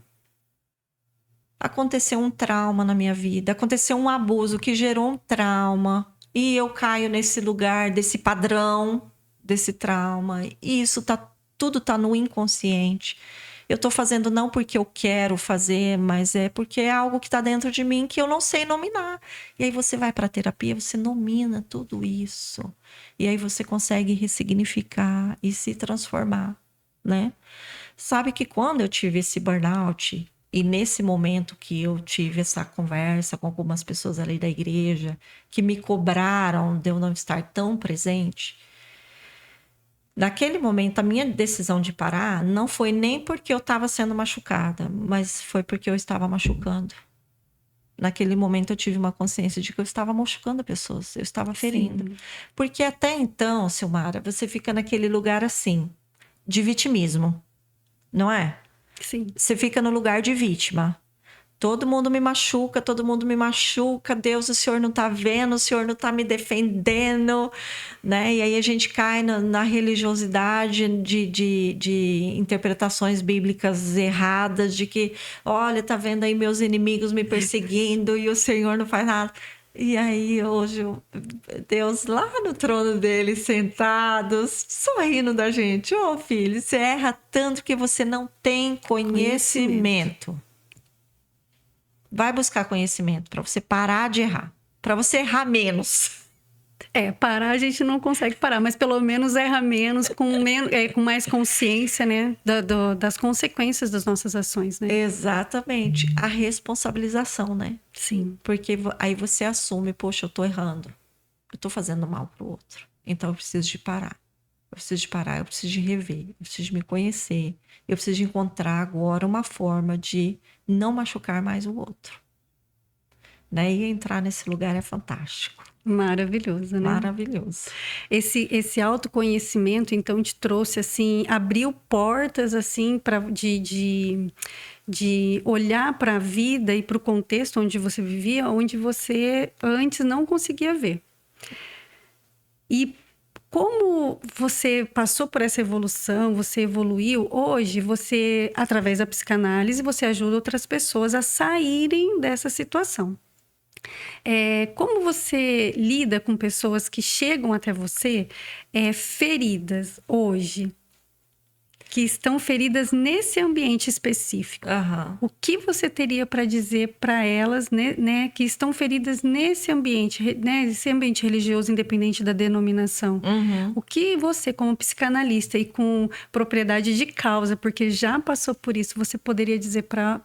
B: Aconteceu um trauma na minha vida, aconteceu um abuso que gerou um trauma. E eu caio nesse lugar, desse padrão, desse trauma. E isso tudo tá no inconsciente. Eu tô fazendo não porque eu quero fazer, mas é porque é algo que tá dentro de mim que eu não sei nominar. E aí você vai pra terapia, você nomina tudo isso. E aí você consegue ressignificar e se transformar, né? Sabe que quando eu tive esse burnout... E nesse momento que eu tive essa conversa com algumas pessoas ali da igreja, que me cobraram de eu não estar tão presente, Naquele momento, a minha decisão de parar não foi nem porque eu estava sendo machucada, mas foi porque eu estava machucando. Naquele momento, eu tive uma consciência de que eu estava machucando pessoas, eu estava ferindo.
A: Sim.
B: Porque até então, Silmara, você fica naquele lugar assim, de vitimismo, não é?
A: Sim.
B: Você fica no lugar de vítima. Todo mundo me machuca, todo mundo me machuca. Deus, o Senhor não tá vendo, o Senhor não tá me defendendo, né? E aí a gente cai na religiosidade de interpretações bíblicas erradas, de que, olha, tá vendo aí meus inimigos me perseguindo e o Senhor não faz nada. E aí hoje Deus lá no trono dele, sentado, sorrindo da gente. Ô, filho, você erra tanto que você não tem conhecimento. Vai buscar conhecimento para você parar de errar. Para você errar menos.
A: Parar a gente não consegue parar, mas pelo menos erra menos, com mais consciência, né? Das consequências das nossas ações, né?
B: Exatamente. A responsabilização, né?
A: Sim.
B: Porque aí você assume, poxa, eu tô errando. Eu tô fazendo mal pro outro. Então eu preciso de parar. Eu preciso de parar, eu preciso de rever, eu preciso de me conhecer. Eu preciso de encontrar agora uma forma de não machucar mais o outro. Né? E entrar nesse lugar é fantástico.
A: Maravilhoso, né?
B: Maravilhoso.
A: Esse autoconhecimento, então, te trouxe, assim, abriu portas, assim, de olhar para a vida e para o contexto onde você vivia, onde você antes não conseguia ver. E como você passou por essa evolução, você evoluiu, hoje você, através da psicanálise, você ajuda outras pessoas a saírem dessa situação. Como você lida com pessoas que chegam até você feridas hoje, que estão feridas nesse ambiente específico?
B: Aham.
A: O que você teria para dizer para elas, né, que estão feridas nesse ambiente, né, esse ambiente religioso, independente da denominação?
B: Uhum.
A: O que você, como psicanalista e com propriedade de causa, porque já passou por isso, você poderia dizer para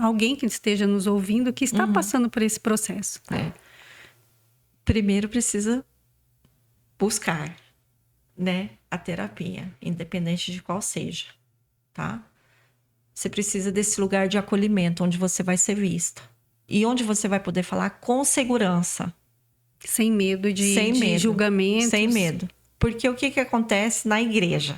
A: alguém que esteja nos ouvindo que está passando por esse processo?
B: Primeiro precisa buscar, né, a terapia, independente de qual seja, tá? Você precisa desse lugar de acolhimento, onde você vai ser vista. E onde você vai poder falar com segurança.
A: Sem medo
B: Sem
A: de
B: medo.
A: julgamentos.
B: Sem medo. Porque o que acontece na igreja?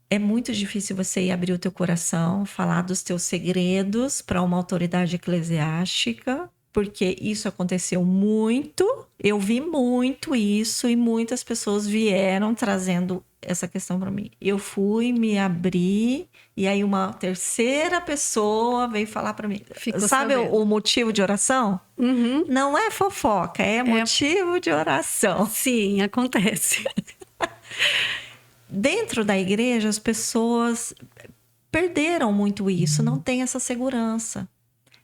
B: É muito difícil você ir abrir o teu coração, falar dos teus segredos para uma autoridade eclesiástica, porque isso aconteceu muito. Eu vi muito isso e muitas pessoas vieram trazendo essa questão para mim. Eu fui me abrir e aí uma terceira pessoa veio falar para mim.
A: Ficou
B: Sabe
A: sabendo.
B: o motivo de oração?
A: Uhum.
B: Não é fofoca, é motivo de oração.
A: Sim, acontece.
B: Dentro da igreja, as pessoas perderam muito isso, não tem essa segurança.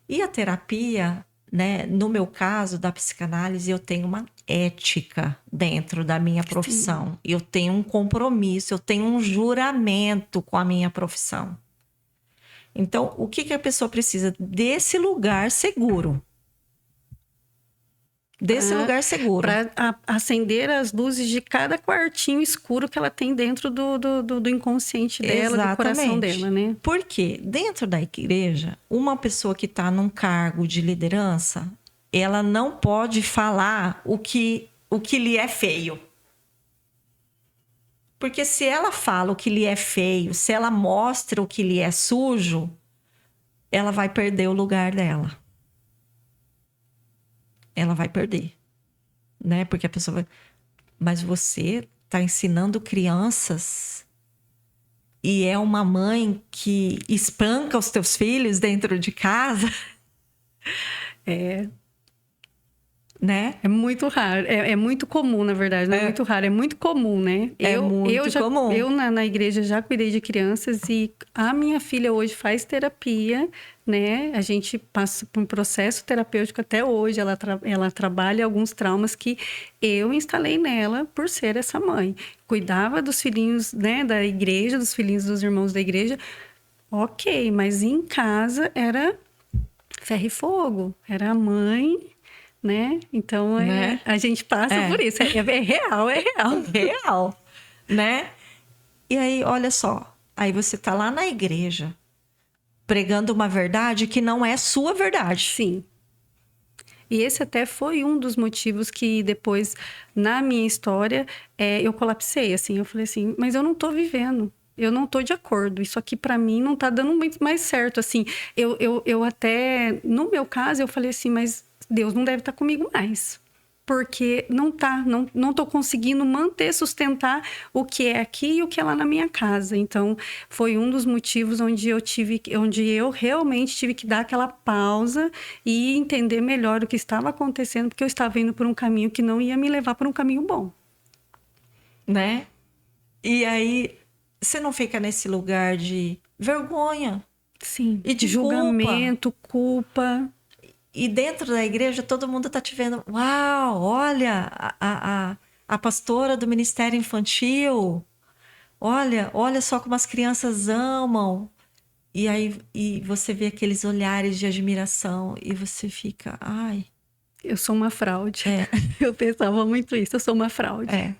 B: E a terapia, né, no meu caso, da psicanálise, eu tenho uma ética dentro da minha profissão. Sim. Eu tenho um compromisso, eu tenho um juramento com a minha profissão. Então, o que a pessoa precisa? Desse lugar seguro. Desse lugar seguro.
A: Para acender as luzes de cada quartinho escuro que ela tem dentro do inconsciente dela, exatamente, do coração dela, né?
B: Porque dentro da igreja, uma pessoa que está num cargo de liderança, ela não pode falar o que lhe é feio. Porque se ela fala o que lhe é feio, se ela mostra o que lhe é sujo, ela vai perder o lugar dela. Ela vai perder, né? Porque a pessoa vai... Mas você está ensinando crianças e é uma mãe que espanca os teus filhos dentro de casa. Né?
A: É muito raro, é muito comum, na verdade, não é muito raro, é muito comum, né?
B: Comum.
A: Eu na igreja já cuidei de crianças e a minha filha hoje faz terapia, né? A gente passa por um processo terapêutico até hoje, ela trabalha alguns traumas que eu instalei nela por ser essa mãe. Cuidava dos filhinhos, né, da igreja, dos filhinhos dos irmãos da igreja, ok, mas em casa era ferro e fogo, era a mãe... né? Então,
B: Né?
A: a gente passa por isso. É real, é real.
B: Real, né? E aí, olha só. Aí você tá lá na igreja pregando uma verdade que não é sua verdade.
A: Sim. E esse até foi um dos motivos que depois, na minha história, eu colapsei, assim. Eu falei assim, mas eu não tô vivendo. Eu não tô de acordo. Isso aqui, pra mim, não tá dando muito mais certo, assim. Eu até... No meu caso, eu falei assim, mas Deus não deve estar comigo mais. Porque não tô conseguindo manter, sustentar o que é aqui e o que é lá na minha casa. Então, foi um dos motivos onde eu realmente tive que dar aquela pausa e entender melhor o que estava acontecendo, porque eu estava indo por um caminho que não ia me levar por um caminho bom.
B: Né? E aí, você não fica nesse lugar de vergonha
A: Sim,
B: e de
A: julgamento, culpa.
B: E dentro da igreja, todo mundo tá te vendo. Uau, olha, a pastora do Ministério Infantil. Olha só como as crianças amam. E aí você vê aqueles olhares de admiração e você fica, ai.
A: Eu sou uma fraude.
B: É.
A: Eu pensava muito isso, eu sou uma fraude.
B: É.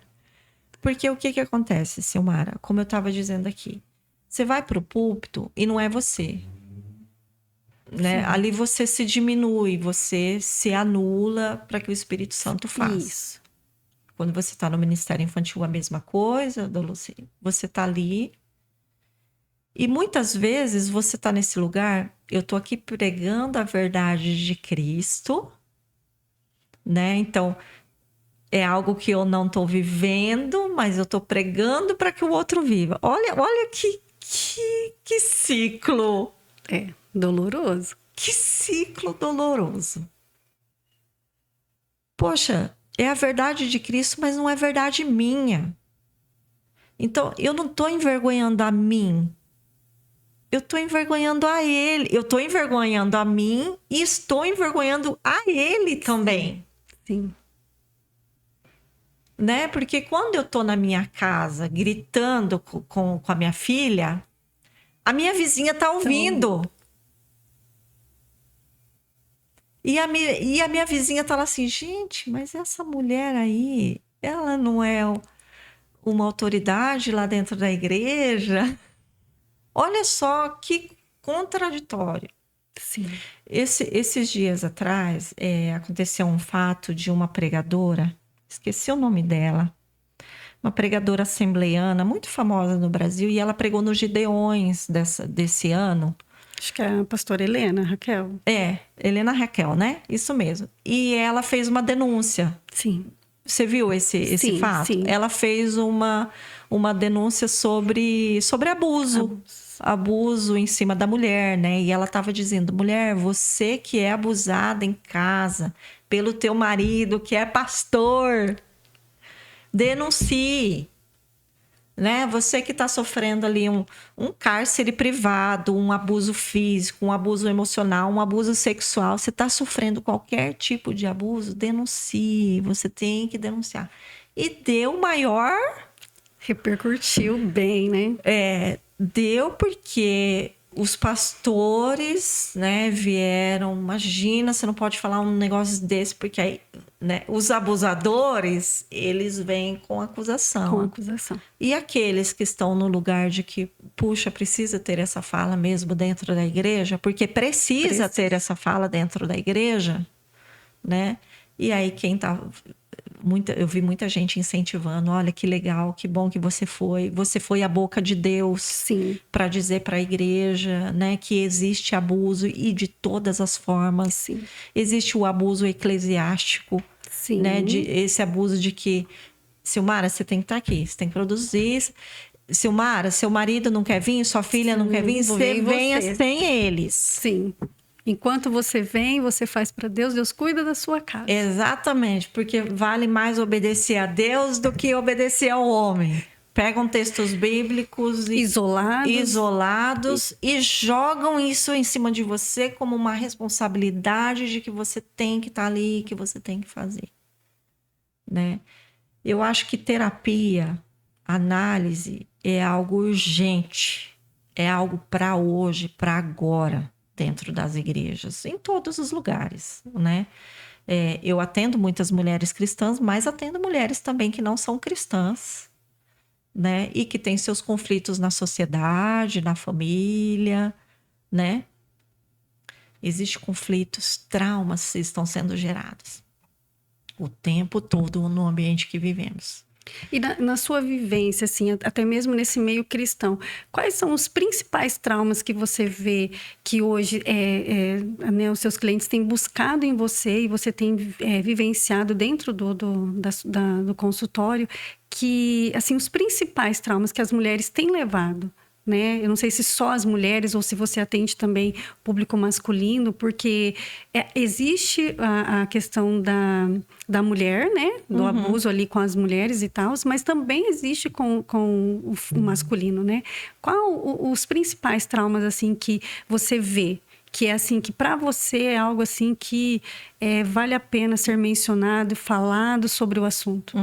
B: Porque o que acontece, Silmara? Como eu estava dizendo aqui. Você vai pro púlpito e não é você. Né? Ali você se diminui, você se anula para que o Espírito Santo faça.
A: Isso.
B: Quando você está no Ministério Infantil, a mesma coisa, Dulce. Você está ali. E muitas vezes você está nesse lugar, eu estou aqui pregando a verdade de Cristo, né? Então, é algo que eu não estou vivendo, mas eu estou pregando para que o outro viva. Olha que ciclo.
A: É, doloroso.
B: Que ciclo doloroso. Poxa, é a verdade de Cristo, mas não é verdade minha. Então, eu não estou envergonhando a mim. Eu estou envergonhando a ele. Eu estou envergonhando a mim e estou envergonhando a ele também.
A: Sim.
B: Né? Porque quando eu estou na minha casa gritando com a minha filha, a minha vizinha está ouvindo. E a minha vizinha tá lá assim, gente, mas essa mulher aí, ela não é uma autoridade lá dentro da igreja? Olha só que contraditório.
A: Sim.
B: Esses dias atrás, aconteceu um fato de uma pregadora, esqueci o nome dela, uma pregadora assembleiana muito famosa no Brasil, e ela pregou nos Gideões desse ano.
A: Acho que é a pastora Helena, Raquel.
B: Helena Raquel, né? Isso mesmo. E ela fez uma denúncia.
A: Sim.
B: Você viu esse fato?
A: Sim.
B: Ela fez uma denúncia sobre abuso. Abuso em cima da mulher, né? E ela estava dizendo, mulher, você que é abusada em casa pelo teu marido, que é pastor, denuncie. Né? Você que está sofrendo ali um cárcere privado, um abuso físico, um abuso emocional, um abuso sexual, você está sofrendo qualquer tipo de abuso, denuncie, você tem que denunciar. E deu maior...
A: Repercutiu bem, né?
B: Deu porque os pastores, né, vieram... Imagina, você não pode falar um negócio desse, porque aí, né, os abusadores, eles vêm com acusação.
A: Com acusação.
B: E aqueles que estão no lugar de que, puxa, precisa ter essa fala mesmo dentro da igreja, porque precisa ter essa fala dentro da igreja, né? E aí quem tá... eu vi muita gente incentivando, olha que legal, que bom que você foi a boca de Deus para dizer para a igreja, né, que existe abuso e de todas as formas.
A: Sim.
B: Existe o abuso eclesiástico, né, esse abuso de que, Silmara, você tem que estar aqui, você tem que produzir. Silmara, seu marido não quer vir, sua filha não quer vir, você venha sem eles.
A: Sim. Enquanto você vem, você faz para Deus, Deus cuida da sua casa.
B: Exatamente, porque vale mais obedecer a Deus do que obedecer ao homem. Pegam textos bíblicos isolados e jogam isso em cima de você como uma responsabilidade de que você tem que estar ali, que você tem que fazer. Né? Eu acho que terapia, análise é algo urgente, é algo para hoje, para agora, dentro das igrejas, em todos os lugares, né? Eu atendo muitas mulheres cristãs, mas atendo mulheres também que não são cristãs, né? E que têm seus conflitos na sociedade, na família, né? Existem conflitos, traumas que estão sendo gerados o tempo todo no ambiente que vivemos.
A: E na sua vivência, assim, até mesmo nesse meio cristão, quais são os principais traumas que você vê que hoje né, os seus clientes têm buscado em você e você tem vivenciado dentro do consultório, que, assim, os principais traumas que as mulheres têm levado? Né? Eu não sei se só as mulheres ou se você atende também público masculino, porque existe a questão da mulher, né? Do abuso ali com as mulheres e tal, mas também existe com o masculino, né? Qual os principais traumas, assim, que você vê? Que é assim, que para você é algo assim que vale a pena ser mencionado e falado sobre o assunto.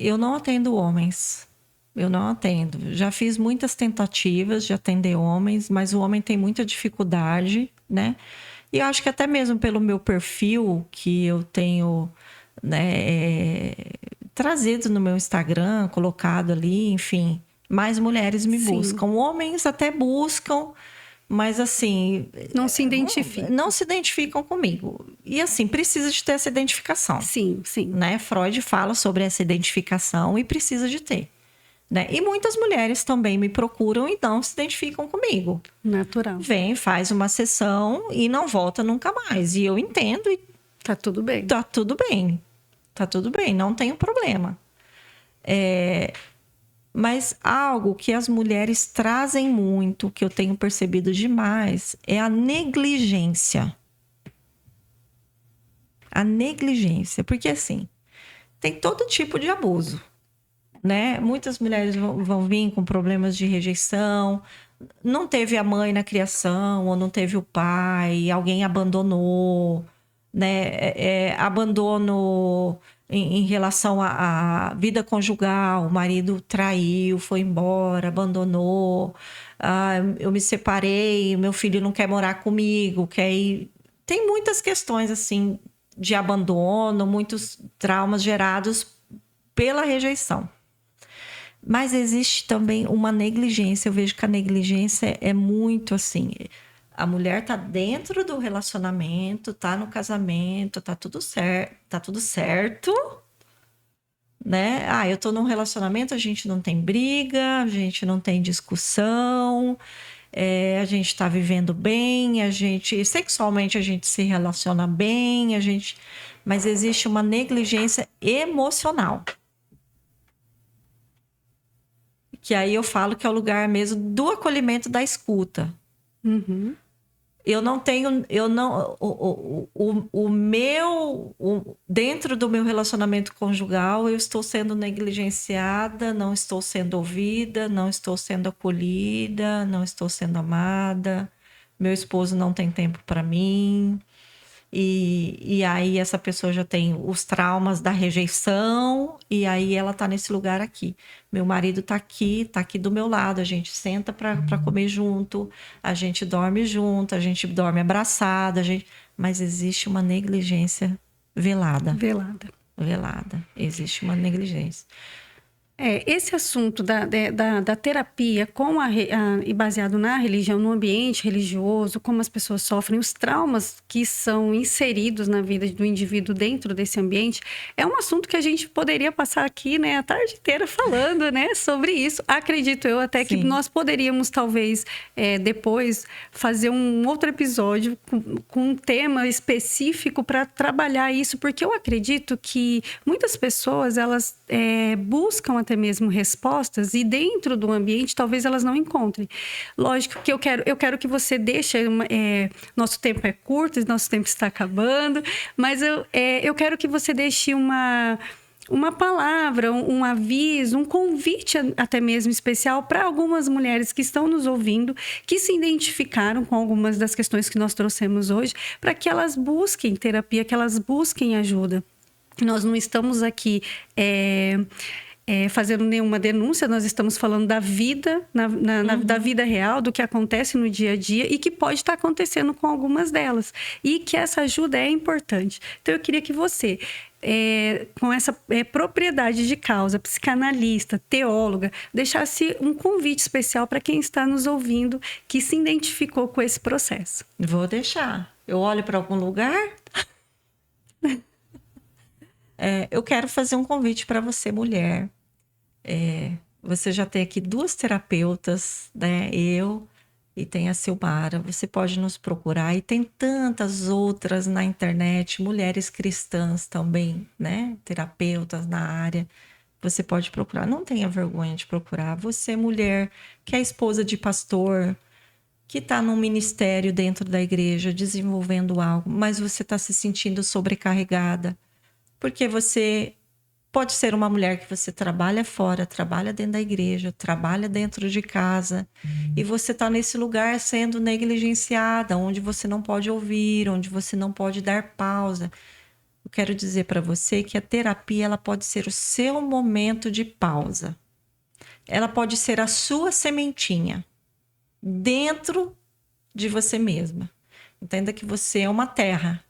B: Eu não atendo homens. Eu não atendo. Já fiz muitas tentativas de atender homens, mas o homem tem muita dificuldade, né? E eu acho que até mesmo pelo meu perfil que eu tenho, né, trazido no meu Instagram, colocado ali, enfim, mais mulheres me buscam. Homens até buscam, mas assim...
A: Não se identificam.
B: Não se identificam comigo. E assim, precisa de ter essa identificação.
A: Sim, sim.
B: Né? Freud fala sobre essa identificação e precisa de ter. Né? E muitas mulheres também me procuram e não se identificam comigo.
A: Natural.
B: Vem, faz uma sessão e não volta nunca mais. E eu entendo e...
A: Tá tudo bem.
B: Tá tudo bem. Tá tudo bem, não tenho problema. Mas algo que as mulheres trazem muito, que eu tenho percebido demais, é a negligência. A negligência. Porque assim, tem todo tipo de abuso. Né? Muitas mulheres vão vir com problemas de rejeição, não teve a mãe na criação, ou não teve o pai, alguém abandonou, né? Abandono em relação à vida conjugal, o marido traiu, foi embora, abandonou, eu me separei, meu filho não quer morar comigo, quer ir... Tem muitas questões assim de abandono, muitos traumas gerados pela rejeição. Mas existe também uma negligência. Eu vejo que a negligência é muito assim. A mulher tá dentro do relacionamento, tá no casamento, tá tudo certo, né? Eu tô num relacionamento, a gente não tem briga, a gente não tem discussão, a gente tá vivendo bem, sexualmente a gente se relaciona bem, mas existe uma negligência emocional. Que aí eu falo que é o lugar mesmo do acolhimento, da escuta.
A: Uhum.
B: Dentro do meu relacionamento conjugal, eu estou sendo negligenciada, não estou sendo ouvida, não estou sendo acolhida, não estou sendo amada. Meu esposo não tem tempo para mim. E aí essa pessoa já tem os traumas da rejeição e aí ela tá nesse lugar aqui. Meu marido tá aqui do meu lado, a gente senta para comer junto, a gente dorme junto, a gente dorme abraçado, mas existe uma negligência velada. Existe uma negligência.
A: Esse assunto da terapia e baseado na religião, no ambiente religioso, como as pessoas sofrem, os traumas que são inseridos na vida do indivíduo dentro desse ambiente, é um assunto que a gente poderia passar aqui, né, a tarde inteira falando, né, sobre isso. Acredito eu até que nós poderíamos, talvez, depois, fazer um outro episódio com um tema específico para trabalhar isso, porque eu acredito que muitas pessoas, elas buscam até mesmo respostas e dentro do ambiente talvez elas não encontrem. Lógico que eu quero que você deixe nosso tempo é curto, nosso tempo está acabando, mas eu quero que você deixe uma palavra, um aviso, um convite até mesmo especial para algumas mulheres que estão nos ouvindo, que se identificaram com algumas das questões que nós trouxemos hoje, para que elas busquem terapia, que elas busquem ajuda. Nós não estamos aqui fazendo nenhuma denúncia, nós estamos falando da vida, da vida real, do que acontece no dia a dia e que pode estar acontecendo com algumas delas. E que essa ajuda é importante. Então, eu queria que você, com essa propriedade de causa, psicanalista, teóloga, deixasse um convite especial para quem está nos ouvindo que se identificou com esse processo.
B: Vou deixar. Eu olho para algum lugar? Eu quero fazer um convite para você, mulher. Você já tem aqui 2 terapeutas, né? Eu e tem a Silmara. Você pode nos procurar. E tem tantas outras na internet, mulheres cristãs também, né? Terapeutas na área. Você pode procurar. Não tenha vergonha de procurar. Você, mulher, que é esposa de pastor, que está num ministério dentro da igreja, desenvolvendo algo, mas você está se sentindo sobrecarregada. Porque você pode ser uma mulher que você trabalha fora, trabalha dentro da igreja, trabalha dentro de casa, e você está nesse lugar sendo negligenciada, onde você não pode ouvir, onde você não pode dar pausa. Eu quero dizer para você que a terapia ela pode ser o seu momento de pausa. Ela pode ser a sua sementinha dentro de você mesma. Entenda que você é uma terra.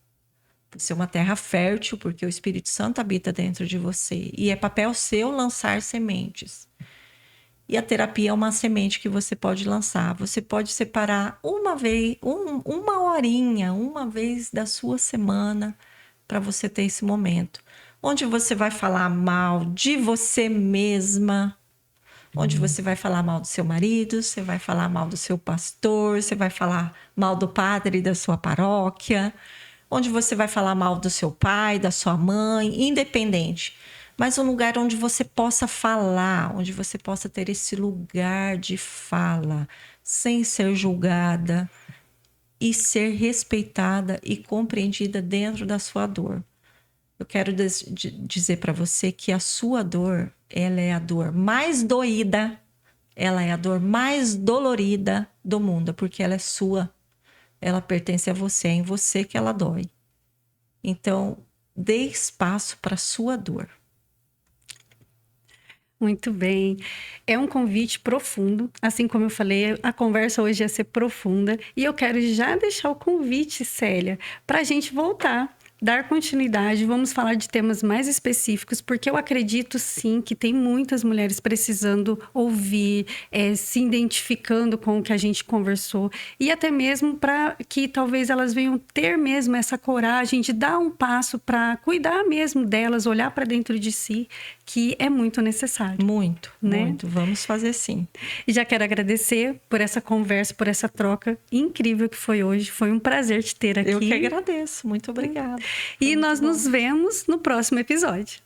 B: Você é uma terra fértil, porque o Espírito Santo habita dentro de você. E é papel seu lançar sementes. E a terapia é uma semente que você pode lançar. Você pode separar uma vez, uma horinha, uma vez da sua semana para você ter esse momento. Onde você vai falar mal de você mesma, onde você vai falar mal do seu marido, você vai falar mal do seu pastor, você vai falar mal do padre da sua paróquia, onde você vai falar mal do seu pai, da sua mãe, independente. Mas um lugar onde você possa falar, onde você possa ter esse lugar de fala, sem ser julgada e ser respeitada e compreendida dentro da sua dor. Eu quero dizer para você que a sua dor, ela é a dor mais doída, ela é a dor mais dolorida do mundo, porque ela é sua. Ela pertence a você, é em você que ela dói. Então, dê espaço para a sua dor.
A: Muito bem. É um convite profundo. Assim como eu falei, a conversa hoje ia ser profunda. E eu quero já deixar o convite, Célia, para a gente voltar, dar continuidade. Vamos falar de temas mais específicos, porque eu acredito, sim, que tem muitas mulheres precisando ouvir, se identificando com o que a gente conversou. E até mesmo para que talvez elas venham ter mesmo essa coragem de dar um passo para cuidar mesmo delas, olhar para dentro de si, que é muito necessário.
B: Muito,
A: né?
B: Muito. Vamos fazer sim.
A: E já quero agradecer por essa conversa, por essa troca incrível que foi hoje. Foi um prazer te ter aqui.
B: Eu que agradeço. Muito obrigada.
A: E nós nos vemos no próximo episódio.